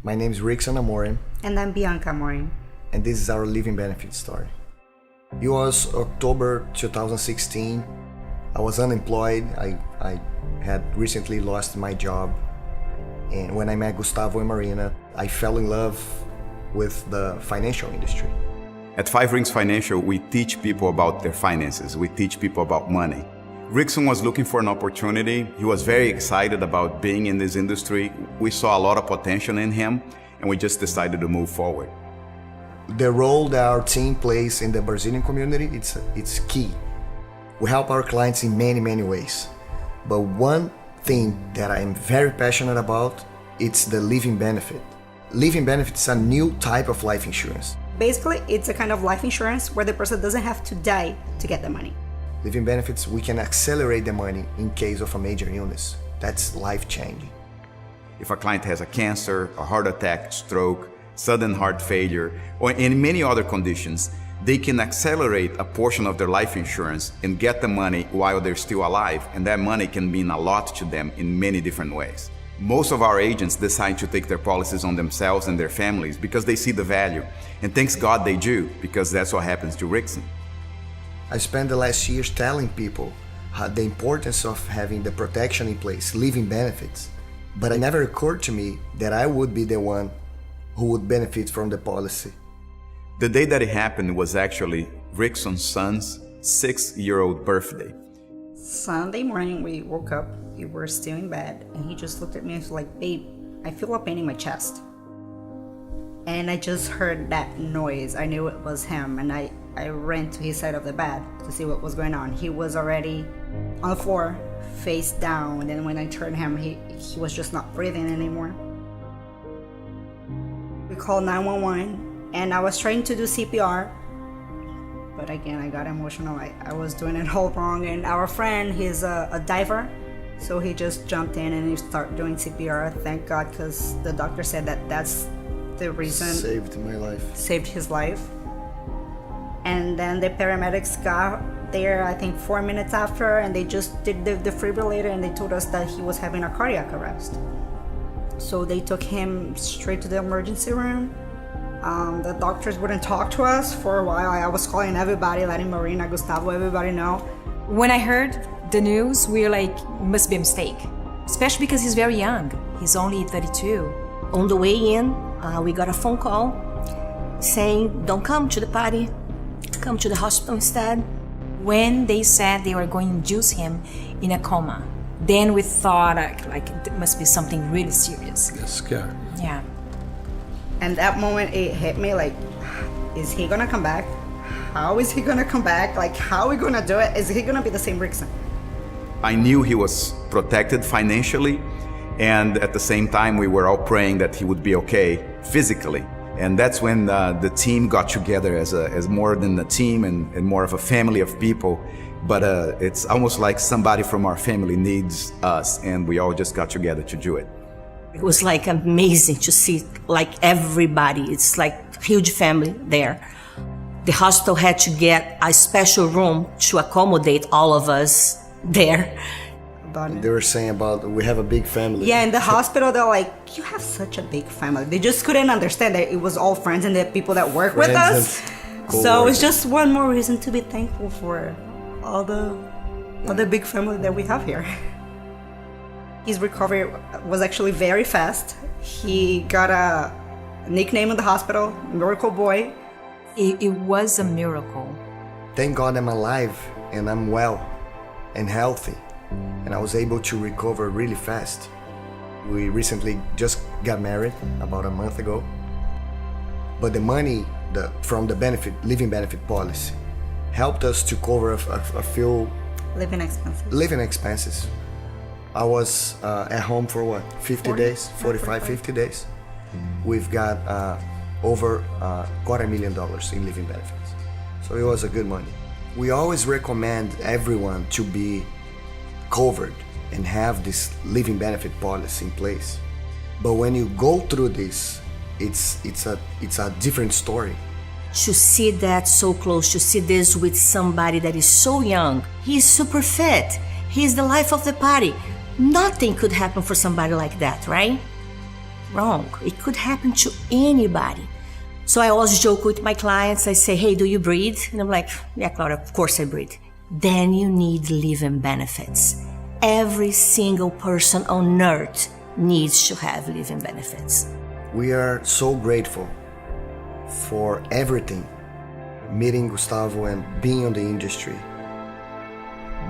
My name is Rickson Amorim. And I'm Bianca Amorim. And this is our living benefit story. It was October 2016. I was unemployed. I had recently lost my job. And when I met Gustavo and Marina, I fell in love with the financial industry. At Five Rings Financial, we teach people about their finances. We teach people about money. Rickson was looking for an opportunity. He was very excited about being in this industry. We saw a lot of potential in him, and we just decided to move forward. The role that our team plays in the Brazilian community, it's key. We help our clients in many, many ways. But one thing that I'm very passionate about, it's the living benefit. Living benefit is a new type of life insurance. Basically, it's a kind of life insurance where the person doesn't have to die to get the money. Living benefits, we can accelerate the money in case of a major illness. That's life-changing. If a client has a cancer, a heart attack, stroke, sudden heart failure, or in many other conditions, they can accelerate a portion of their life insurance and get the money while they're still alive, and that money can mean a lot to them in many different ways. Most of our agents decide to take their policies on themselves and their families because they see the value, and thanks God they do, because that's what happens to Rickson. I spent the last years telling people the importance of having the protection in place, living benefits, but it never occurred to me that I would be the one who would benefit from the policy. The day that it happened was actually Rickson's son's 6-year-old birthday. Sunday morning, we woke up, we were still in bed, and he just looked at me and was like, "Babe, I feel a pain in my chest." And I just heard that noise. I knew it was him, and I ran to his side of the bed to see what was going on. He was already on the floor, face down, and then when I turned him, he was just not breathing anymore. We called 911. And I was trying to do CPR, but again, I got emotional. I was doing it all wrong. And our friend, he's a diver, so he just jumped in and he started doing CPR. Thank God, because the doctor said that's the reason. Saved my life. Saved his life. And then the paramedics got there, I think 4 minutes after, and they just did the defibrillator, and they told us that he was having a cardiac arrest. So they took him straight to the emergency room. The doctors wouldn't talk to us for a while. I was calling everybody, letting Marina, Gustavo, everybody know. When I heard the news, we were like, it must be a mistake. Especially because he's very young. He's only 32. On the way in, we got a phone call saying, "Don't come to the party, come to the hospital instead." When they said they were going to induce him in a coma, then we thought like it must be something really serious. Get scared. Yeah. And that moment, it hit me like, is he gonna come back? How is he gonna come back? Like, how are we gonna do it? Is he gonna be the same Rickson? I knew he was protected financially, and at the same time, we were all praying that he would be okay physically. And that's when the team got together as more than a team and more of a family of people. But it's almost like somebody from our family needs us, and we all just got together to do it. It was like amazing to see like everybody. It's like a huge family there. The hospital had to get a special room to accommodate all of us there. They were saying about we have a big family. Yeah, in the hospital, they're like, you have such a big family. They just couldn't understand that it was all friends and the people that work with us. So it's just one more reason to be thankful for all the big family that we have here. His recovery was actually very fast. He got a nickname in the hospital, Miracle Boy. It was a miracle. Thank God I'm alive and I'm well and healthy. And I was able to recover really fast. We recently just got married about a month ago. But the money from the living benefit policy helped us to cover a few living expenses. I was at home for what, 50 days, 45, 50 days. We've got over $250,000 in living benefits. So it was a good money. We always recommend everyone to be covered and have this living benefit policy in place. But when you go through this, it's a different story. To see that so close, to see this with somebody that is so young, he's super fit, he's the life of the party. Nothing could happen for somebody like that, right? wrong. It could happen to anybody. So I always joke with my clients. I say, hey, do you breathe? And I'm like, yeah, Claudia, of course I breathe. Then you need living benefits. Every single person on earth needs to have living benefits. We are so grateful for everything. Meeting Gustavo and being on the industry,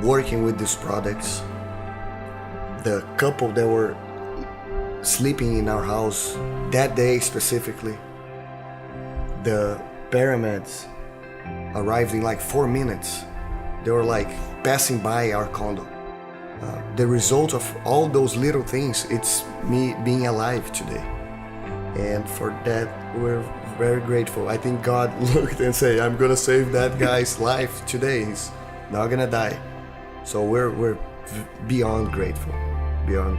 working with these products, the couple that were sleeping in our house that day specifically, the paramedics arrived in like 4 minutes. They were like passing by our condo. The result of all those little things, it's me being alive today. And for that, we're very grateful. I think God looked and said, I'm gonna save that guy's life today. He's not gonna die. So we're beyond grateful, really.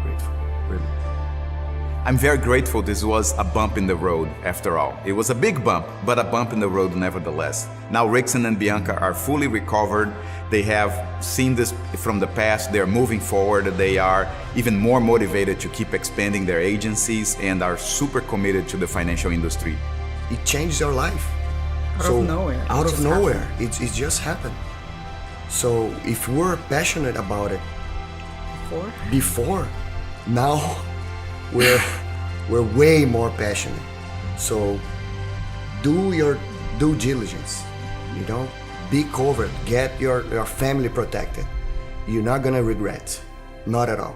I'm very grateful this was a bump in the road after all. It was a big bump, but a bump in the road nevertheless. Now Rickson and Bianca are fully recovered. They have seen this from the past. They're moving forward. They are even more motivated to keep expanding their agencies and are super committed to the financial industry. It changed our life. Out of nowhere. Out of nowhere. It just happened. So if we're passionate about it before, now we're way more passionate. So do your due diligence, be covered, get your family protected. You're not gonna regret, not at all.